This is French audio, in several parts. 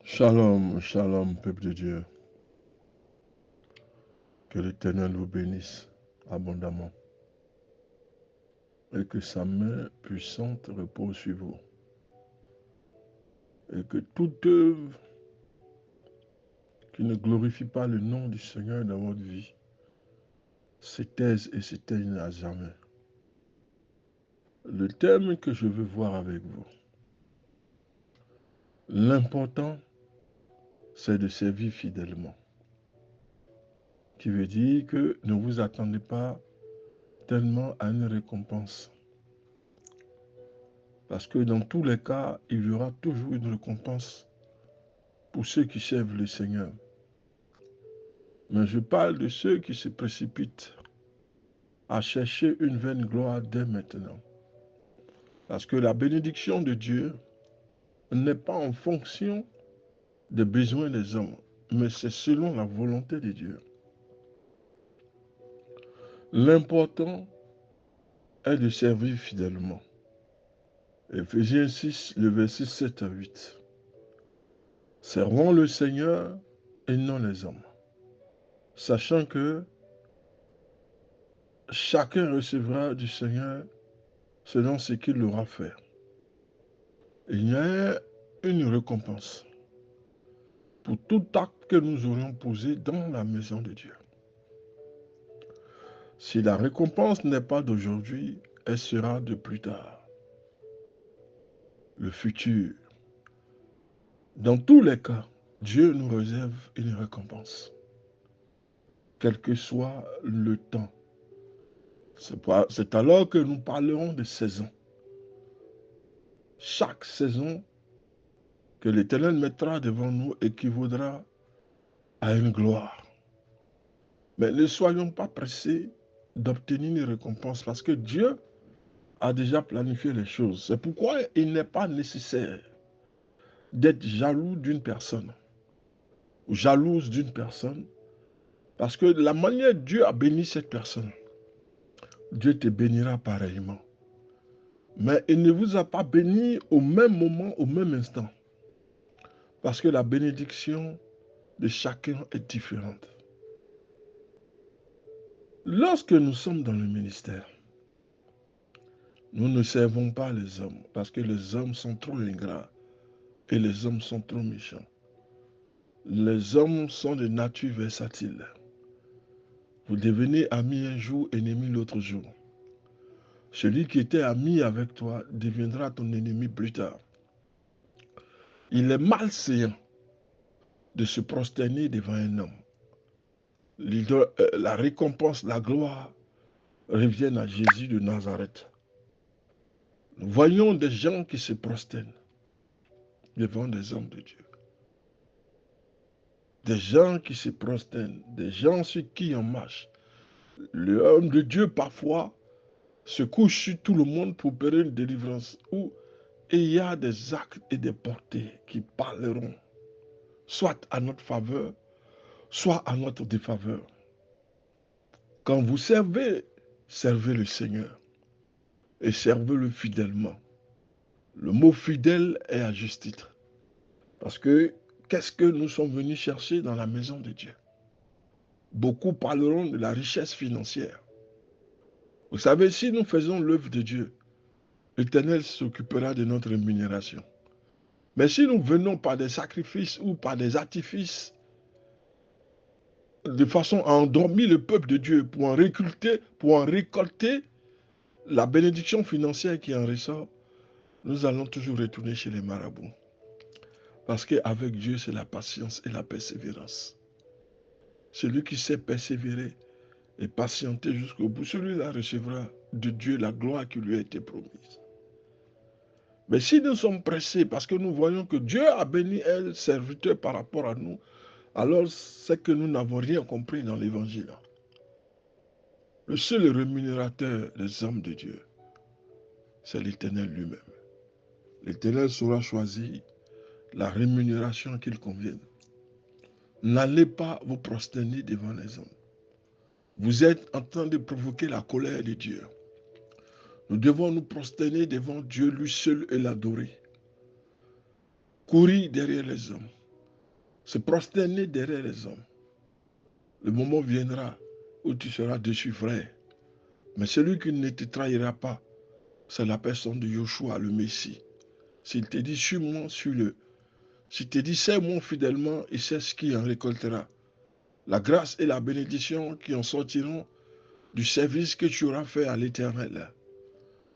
Shalom, shalom, peuple de Dieu. Que l'Éternel vous bénisse abondamment et que sa main puissante repose sur vous et que toute œuvre qui ne glorifie pas le nom du Seigneur dans votre vie s'étaise et s'éteigne à jamais. Le thème que je veux voir avec vous, l'important, c'est de servir fidèlement. Qui veut dire que ne vous attendez pas tellement à une récompense. Parce que dans tous les cas, il y aura toujours une récompense pour ceux qui servent le Seigneur. Mais je parle de ceux qui se précipitent à chercher une vaine gloire dès maintenant. Parce que la bénédiction de Dieu n'est pas en fonction des besoins des hommes, mais c'est selon la volonté de Dieu. L'important est de servir fidèlement. Éphésiens 6, le verset 7 à 8. Servons le Seigneur et non les hommes, sachant que chacun recevra du Seigneur selon ce qu'il aura fait. Il y a une récompense pour tout acte que nous aurions posé dans la maison de Dieu. Si la récompense n'est pas d'aujourd'hui, elle sera de plus tard. Le futur. Dans tous les cas, Dieu nous réserve une récompense. Quel que soit le temps. C'est alors que nous parlerons de saison. Chaque saison que l'Éternel mettra devant nous équivaudra à une gloire. Mais ne soyons pas pressés d'obtenir une récompense parce que Dieu a déjà planifié les choses. C'est pourquoi il n'est pas nécessaire d'être jaloux d'une personne ou jalouse d'une personne parce que la manière dont Dieu a béni cette personne, Dieu te bénira pareillement. Mais il ne vous a pas béni au même moment, au même instant. Parce que la bénédiction de chacun est différente. Lorsque nous sommes dans le ministère, nous ne servons pas les hommes parce que les hommes sont trop ingrats et les hommes sont trop méchants. Les hommes sont de nature versatile. Vous devenez ami un jour, ennemi l'autre jour. Celui qui était ami avec toi deviendra ton ennemi plus tard. Il est malséant de se prosterner devant un homme. La récompense, la gloire reviennent à Jésus de Nazareth. Nous voyons des gens qui se prosternent devant des hommes de Dieu. Des gens qui se prosternent, des gens sur qui on marche. L'homme de Dieu parfois se couche sur tout le monde pour opérer une délivrance. Et il y a des actes et des portées qui parleront, soit à notre faveur, soit à notre défaveur. Quand vous servez, servez le Seigneur et servez-le fidèlement. Le mot fidèle est à juste titre. Parce que qu'est-ce que nous sommes venus chercher dans la maison de Dieu? Beaucoup parleront de la richesse financière. Vous savez, si nous faisons l'œuvre de Dieu, l'Éternel s'occupera de notre rémunération. Mais si nous venons par des sacrifices ou par des artifices, de façon à endormir le peuple de Dieu pour en récolter la bénédiction financière qui en ressort, nous allons toujours retourner chez les marabouts. Parce qu'avec Dieu, c'est la patience et la persévérance. Celui qui sait persévérer et patienter jusqu'au bout, celui-là recevra de Dieu la gloire qui lui a été promise. Mais si nous sommes pressés parce que nous voyons que Dieu a béni un serviteur par rapport à nous, alors c'est que nous n'avons rien compris dans l'évangile. Le seul rémunérateur des hommes de Dieu, c'est l'Éternel lui-même. L'Éternel saura choisir la rémunération qu'il convienne. N'allez pas vous prosterner devant les hommes. Vous êtes en train de provoquer la colère de Dieu. Nous devons nous prosterner devant Dieu lui seul et l'adorer. Courir derrière les hommes. se prosterner derrière les hommes. Le moment viendra où tu seras déçu, frère. Mais celui qui ne te trahira pas, c'est la personne de Yoshua, le Messie. S'il te dit, suis-moi, suis-le. S'il te dit, serre-moi fidèlement, et c'est ce qui en récoltera. La grâce et la bénédiction qui en sortiront du service que tu auras fait à l'Éternel.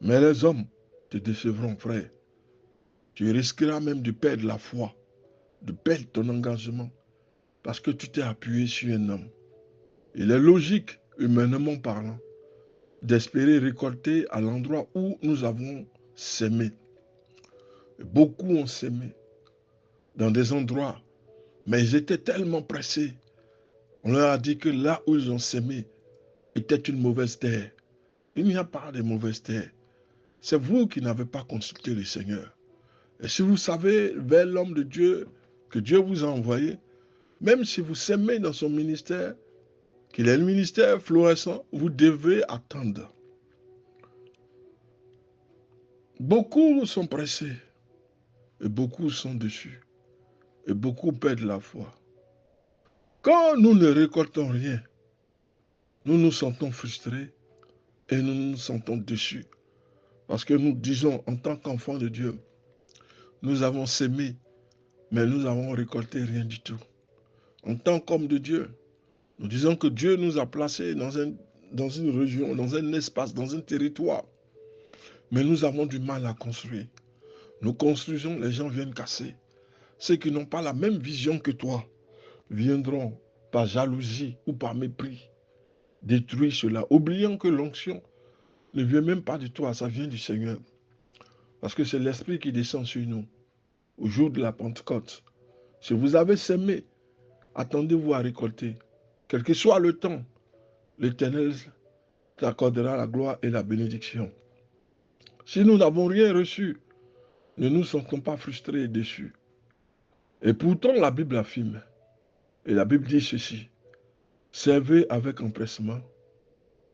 Mais les hommes te décevront, frère. Tu risqueras même de perdre la foi, de perdre ton engagement, parce que tu t'es appuyé sur un homme. Il est logique, humainement parlant, d'espérer récolter à l'endroit où nous avons sémé. Beaucoup ont sémé dans des endroits, mais ils étaient tellement pressés. On leur a dit que là où ils ont sémé était une mauvaise terre. Il n'y a pas de mauvaise terre. C'est vous qui n'avez pas consulté le Seigneur. Et si vous savez vers l'homme de Dieu que Dieu vous a envoyé, même si vous s'aimez dans son ministère, qu'il est le ministère florissant, vous devez attendre. Beaucoup sont pressés et beaucoup sont déçus et beaucoup perdent la foi. Quand nous ne récoltons rien, nous nous sentons frustrés et nous nous sentons déçus parce que nous disons en tant qu'enfants de Dieu, nous avons sémé, mais nous n'avons récolté rien du tout. En tant qu'homme de Dieu, nous disons que Dieu nous a placés dans une région, dans un espace, dans un territoire, mais nous avons du mal à construire. Nous construisons, les gens viennent casser. Ceux qui n'ont pas la même vision que toi viendront par jalousie ou par mépris détruire cela, oubliant que l'onction ne vient même pas de toi, ça vient du Seigneur. Parce que c'est l'Esprit qui descend sur nous au jour de la Pentecôte. Si vous avez sémé, attendez-vous à récolter. Quel que soit le temps, l'Éternel t'accordera la gloire et la bénédiction. Si nous n'avons rien reçu, ne nous sentons pas frustrés et déçus. Et pourtant, la Bible affirme, et la Bible dit ceci, servez avec empressement,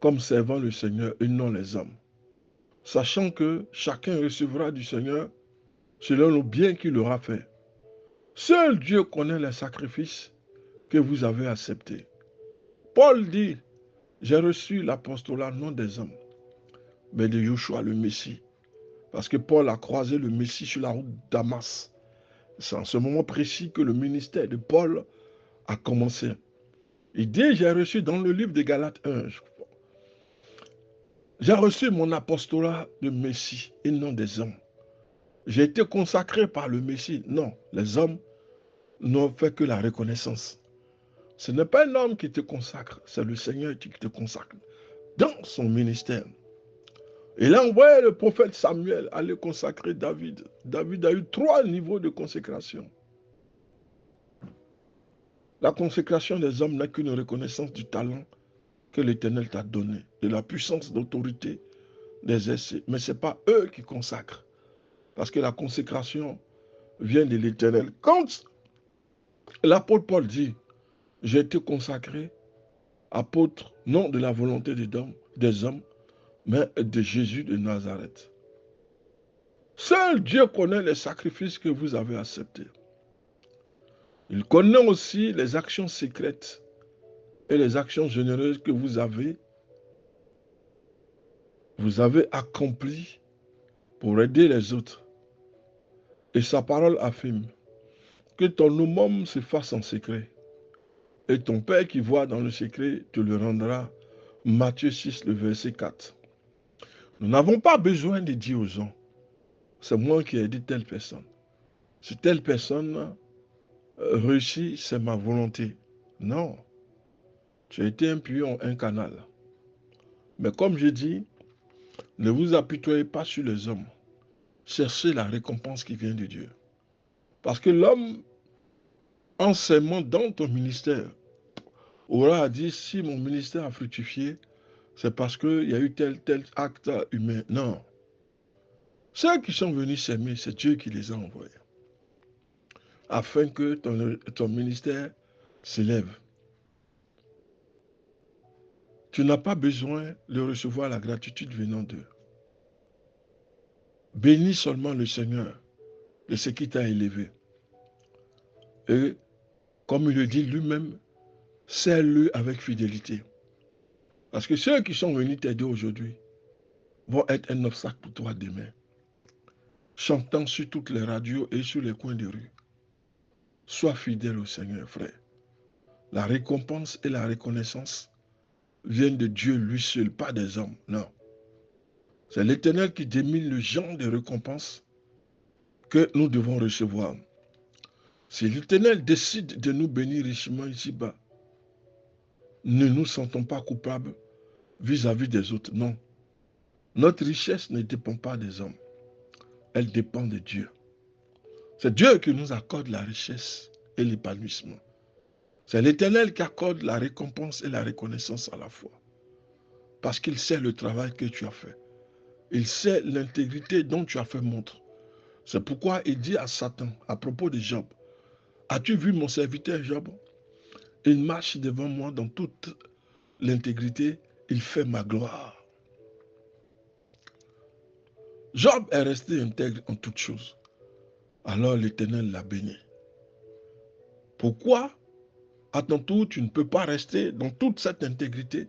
comme servant le Seigneur et non les hommes, sachant que chacun recevra du Seigneur selon le bien qu'il aura fait. Seul Dieu connaît les sacrifices que vous avez acceptés. Paul dit, j'ai reçu l'apostolat non des hommes, mais de Yoshua le Messie. Parce que Paul a croisé le Messie sur la route de Damas. C'est en ce moment précis que le ministère de Paul a commencé. Il dit, j'ai reçu dans le livre de Galates 1, j'ai reçu mon apostolat de Messie et non des hommes. J'ai été consacré par le Messie. Non, les hommes n'ont fait que la reconnaissance. Ce n'est pas un homme qui te consacre, c'est le Seigneur qui te consacre dans son ministère. Il a envoyé le prophète Samuel aller consacrer David. David a eu 3 niveaux de consécration. La consécration des hommes n'est qu'une reconnaissance du talent que l'Éternel t'a donné, de la puissance d'autorité d'exercer. Mais ce n'est pas eux qui consacrent. Parce que la consécration vient de l'Éternel. Quand l'apôtre Paul dit, j'ai été consacré apôtre, non de la volonté des hommes, mais de Jésus de Nazareth. Seul Dieu connaît les sacrifices que vous avez acceptés. Il connaît aussi les actions secrètes et les actions généreuses que vous avez accomplies pour aider les autres. Et sa parole affirme que ton aumône se fasse en secret. Et ton Père qui voit dans le secret te le rendra. Matthieu 6, le verset 4. Nous n'avons pas besoin de dire aux gens, c'est moi qui ai dit telle personne. Si telle personne réussit, c'est ma volonté. Non. Tu as été un pion, un canal. Mais comme je dis, ne vous apitoyez pas sur les hommes. Cherchez la récompense qui vient de Dieu. Parce que l'homme, en s'aimant dans ton ministère, aura à dire, si mon ministère a fructifié, c'est parce qu'il y a eu tel acte humain. Non. Ceux qui sont venus s'aimer, c'est Dieu qui les a envoyés. Afin que ton ministère s'élève. Tu n'as pas besoin de recevoir la gratitude venant d'eux. Bénis seulement le Seigneur de ce qui t'a élevé. Et comme il le dit lui-même, sers-le avec fidélité. Parce que ceux qui sont venus t'aider aujourd'hui vont être un obstacle pour toi demain. Chantant sur toutes les radios et sur les coins de rue. Sois fidèle au Seigneur, frère. La récompense et la reconnaissance viennent de Dieu lui seul, pas des hommes. Non. C'est l'Éternel qui démine le genre de récompense que nous devons recevoir. Si l'Éternel décide de nous bénir richement ici-bas, ne nous sentons pas coupables vis-à-vis des autres. Non. Notre richesse ne dépend pas des hommes. Elle dépend de Dieu. C'est Dieu qui nous accorde la richesse et l'épanouissement. C'est l'Éternel qui accorde la récompense et la reconnaissance à la fois. Parce qu'il sait le travail que tu as fait. Il sait l'intégrité dont tu as fait montre. C'est pourquoi il dit à Satan, à propos de Job, as-tu vu mon serviteur Job? Il marche devant moi dans toute l'intégrité, il fait ma gloire. Job est resté intègre en toutes choses. Alors l'Éternel l'a béni. Pourquoi, à ton tour, tu ne peux pas rester dans toute cette intégrité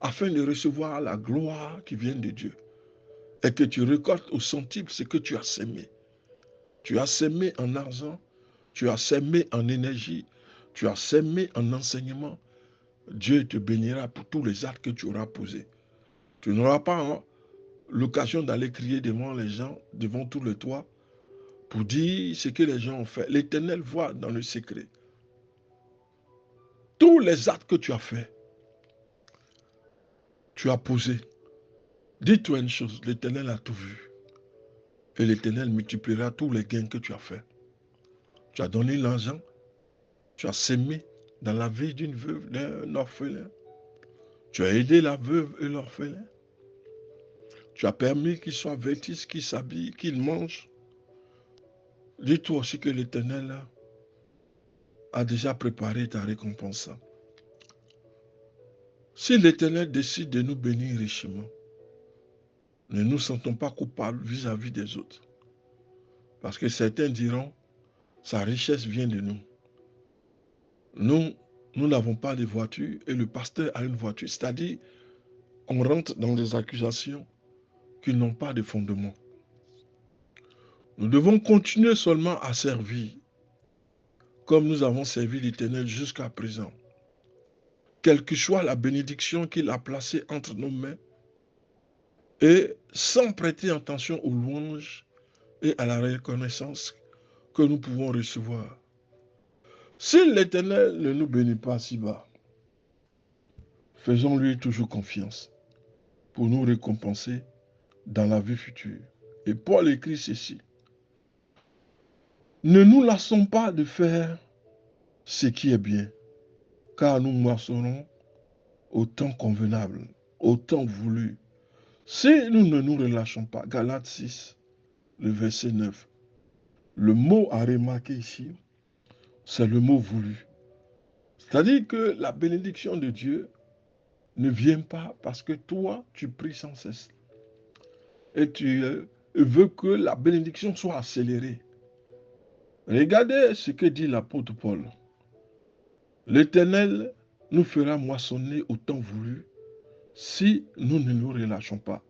afin de recevoir la gloire qui vient de Dieu et que tu récoltes au centime ce que tu as sémé. Tu as sémé en argent, tu as sémé en énergie, tu as sémé en enseignement. Dieu te bénira pour tous les actes que tu auras posés. Tu n'auras pas l'occasion d'aller crier devant les gens, devant tout le toit, pour dire ce que les gens ont fait. L'Éternel voit dans le secret. Tous les actes que tu as faits, tu as posé. Dis-toi une chose, l'Éternel a tout vu. Et l'Éternel multipliera tous les gains que tu as faits. Tu as donné l'argent, tu as sémé dans la vie d'une veuve, d'un orphelin. Tu as aidé la veuve et l'orphelin. Tu as permis qu'ils soient vêtus, qu'ils s'habillent, qu'ils mangent. Dis-toi aussi que l'Éternel a déjà préparé ta récompense. Si l'Éternel décide de nous bénir richement, ne nous sentons pas coupables vis-à-vis des autres. Parce que certains diront, sa richesse vient de nous. Nous n'avons pas de voiture et le pasteur a une voiture. C'est-à-dire, on rentre dans des accusations qui n'ont pas de fondement. Nous devons continuer seulement à servir comme nous avons servi l'Éternel jusqu'à présent. Quelle que soit la bénédiction qu'il a placée entre nos mains, et sans prêter attention aux louanges et à la reconnaissance que nous pouvons recevoir. Si l'Éternel ne nous bénit pas si bas, faisons-lui toujours confiance pour nous récompenser dans la vie future. Et Paul écrit ceci. Ne nous lassons pas de faire ce qui est bien, car nous moissonnons au temps convenable, au temps voulu. Si nous ne nous relâchons pas, Galates 6, le verset 9, le mot à remarquer ici, c'est le mot voulu. C'est-à-dire que la bénédiction de Dieu ne vient pas parce que toi, tu pries sans cesse. Et tu veux que la bénédiction soit accélérée. Regardez ce que dit l'apôtre Paul. L'Éternel nous fera moissonner au temps voulu si nous ne nous relâchons pas.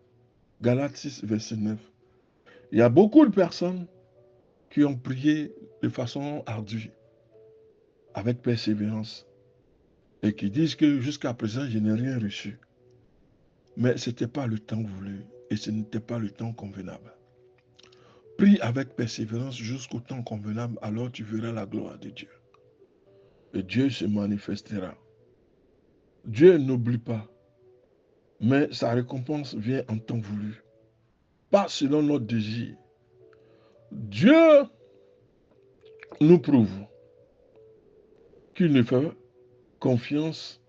Galates 6, verset 9. Il y a beaucoup de personnes qui ont prié de façon ardue, avec persévérance, et qui disent que jusqu'à présent, je n'ai rien reçu. Mais ce n'était pas le temps voulu et ce n'était pas le temps convenable. Prie avec persévérance jusqu'au temps convenable, alors tu verras la gloire de Dieu. Et Dieu se manifestera. Dieu n'oublie pas, mais sa récompense vient en temps voulu, pas selon notre désir. Dieu nous prouve qu'il nous fait confiance,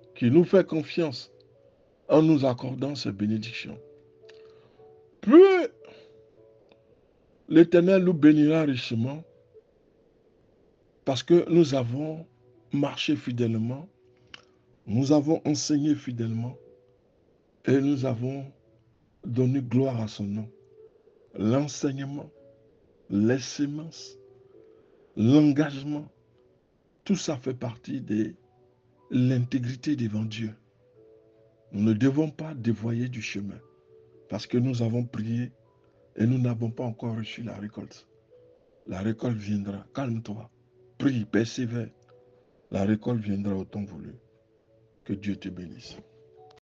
en nous accordant ses bénédictions. Plus l'Éternel nous bénira richement, parce que nous avons marché fidèlement, nous avons enseigné fidèlement et nous avons donné gloire à son nom. L'enseignement, les semences, l'engagement, Tout ça fait partie de l'intégrité devant Dieu. Nous ne devons pas dévoyer du chemin parce que nous avons prié et nous n'avons pas encore reçu la récolte. La récolte viendra. Calme-toi. Prie, persévère. La récolte viendra au temps voulu. Que Dieu te bénisse.